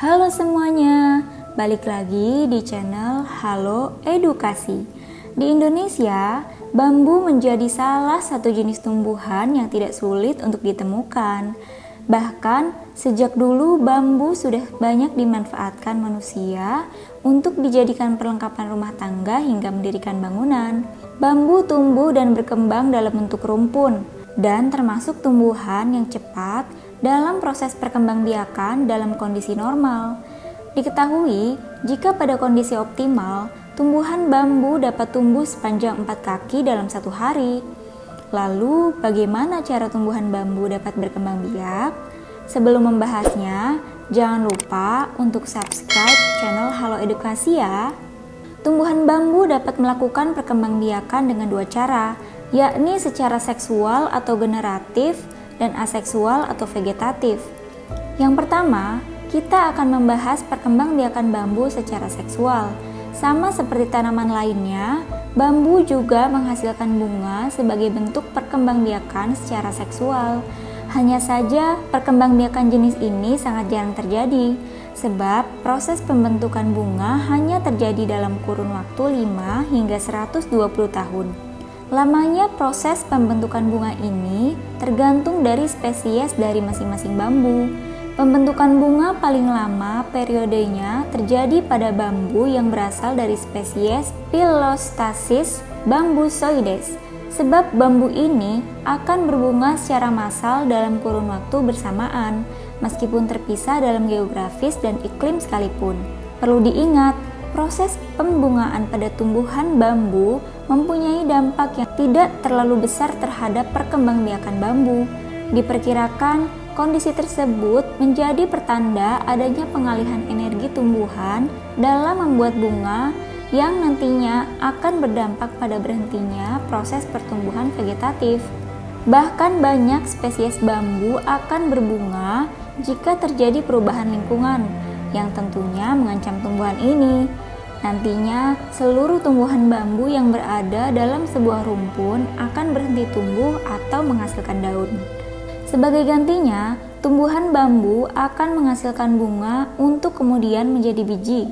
Halo semuanya, balik lagi di channel Halo Edukasi. Di Indonesia, bambu menjadi salah satu jenis tumbuhan yang tidak sulit untuk ditemukan. Bahkan, sejak dulu bambu sudah banyak dimanfaatkan manusia untuk dijadikan perlengkapan rumah tangga hingga mendirikan bangunan. Bambu tumbuh dan berkembang dalam bentuk rumpun dan termasuk tumbuhan yang cepat dalam proses perkembangbiakan dalam kondisi normal. Diketahui, jika pada kondisi optimal, tumbuhan bambu dapat tumbuh sepanjang 4 kaki dalam 1 hari. Lalu, bagaimana cara tumbuhan bambu dapat berkembang biak? Sebelum membahasnya, jangan lupa untuk subscribe channel Halo Edukasi ya. Tumbuhan bambu dapat melakukan perkembangbiakan dengan 2 cara, yakni secara seksual atau generatif dan aseksual atau vegetatif. Yang pertama, kita akan membahas perkembangbiakan bambu secara seksual. Sama seperti tanaman lainnya, bambu juga menghasilkan bunga sebagai bentuk perkembangbiakan secara seksual. Hanya saja, perkembangbiakan jenis ini sangat jarang terjadi, sebab proses pembentukan bunga hanya terjadi dalam kurun waktu 5 hingga 120 tahun. Lamanya proses pembentukan bunga ini tergantung dari spesies dari masing-masing bambu. Pembentukan bunga paling lama periodenya terjadi pada bambu yang berasal dari spesies Pilostasis bambusoides, sebab bambu ini akan berbunga secara massal dalam kurun waktu bersamaan, meskipun terpisah dalam geografis dan iklim sekalipun. Perlu diingat, proses pembungaan pada tumbuhan bambu mempunyai dampak yang tidak terlalu besar terhadap perkembangbiakan bambu. Diperkirakan, kondisi tersebut menjadi pertanda adanya pengalihan energi tumbuhan dalam membuat bunga yang nantinya akan berdampak pada berhentinya proses pertumbuhan vegetatif. Bahkan banyak spesies bambu akan berbunga jika terjadi perubahan lingkungan yang tentunya mengancam tumbuhan ini. Nantinya, seluruh tumbuhan bambu yang berada dalam sebuah rumpun akan berhenti tumbuh atau menghasilkan daun. Sebagai gantinya, tumbuhan bambu akan menghasilkan bunga untuk kemudian menjadi biji.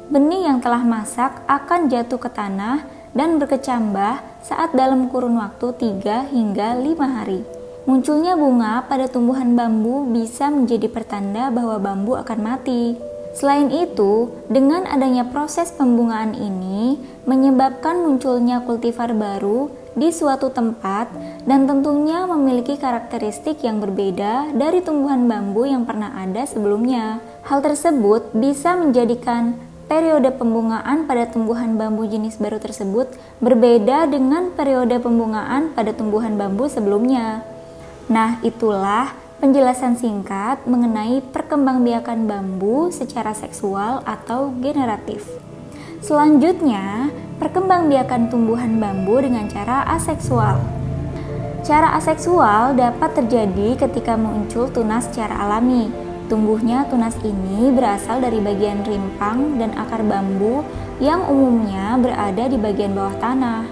Benih yang telah masak akan jatuh ke tanah dan berkecambah saat dalam kurun waktu 3 hingga 5 hari. Munculnya bunga pada tumbuhan bambu bisa menjadi pertanda bahwa bambu akan mati. Selain itu, dengan adanya proses pembungaan ini menyebabkan munculnya kultivar baru di suatu tempat dan tentunya memiliki karakteristik yang berbeda dari tumbuhan bambu yang pernah ada sebelumnya. Hal tersebut bisa menjadikan periode pembungaan pada tumbuhan bambu jenis baru tersebut berbeda dengan periode pembungaan pada tumbuhan bambu sebelumnya. Nah, itulah penjelasan singkat mengenai perkembangbiakan bambu secara seksual atau generatif. Selanjutnya, perkembangbiakan tumbuhan bambu dengan cara aseksual. Cara aseksual dapat terjadi ketika muncul tunas secara alami. Tumbuhnya tunas ini berasal dari bagian rimpang dan akar bambu yang umumnya berada di bagian bawah tanah.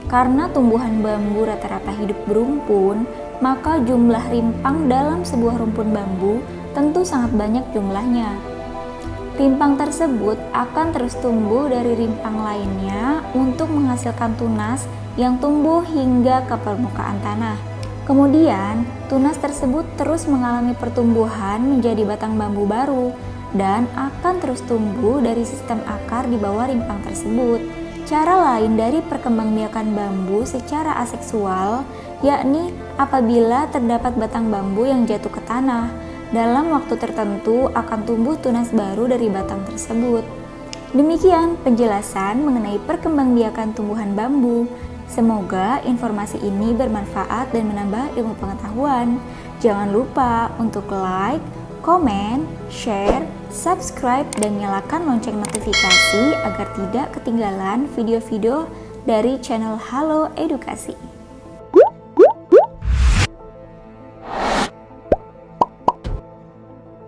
Karena tumbuhan bambu rata-rata hidup berumpun, maka jumlah rimpang dalam sebuah rumpun bambu tentu sangat banyak jumlahnya. Rimpang tersebut akan terus tumbuh dari rimpang lainnya untuk menghasilkan tunas yang tumbuh hingga ke permukaan tanah. Kemudian, tunas tersebut terus mengalami pertumbuhan menjadi batang bambu baru dan akan terus tumbuh dari sistem akar di bawah rimpang tersebut. Cara lain dari perkembangbiakan bambu secara aseksual yakni apabila terdapat batang bambu yang jatuh ke tanah, dalam waktu tertentu akan tumbuh tunas baru dari batang tersebut. Demikian penjelasan mengenai perkembangbiakan tumbuhan bambu. Semoga informasi ini bermanfaat dan menambah ilmu pengetahuan. Jangan lupa untuk like, komen, share, subscribe, dan nyalakan lonceng notifikasi agar tidak ketinggalan video-video dari channel Halo Edukasi.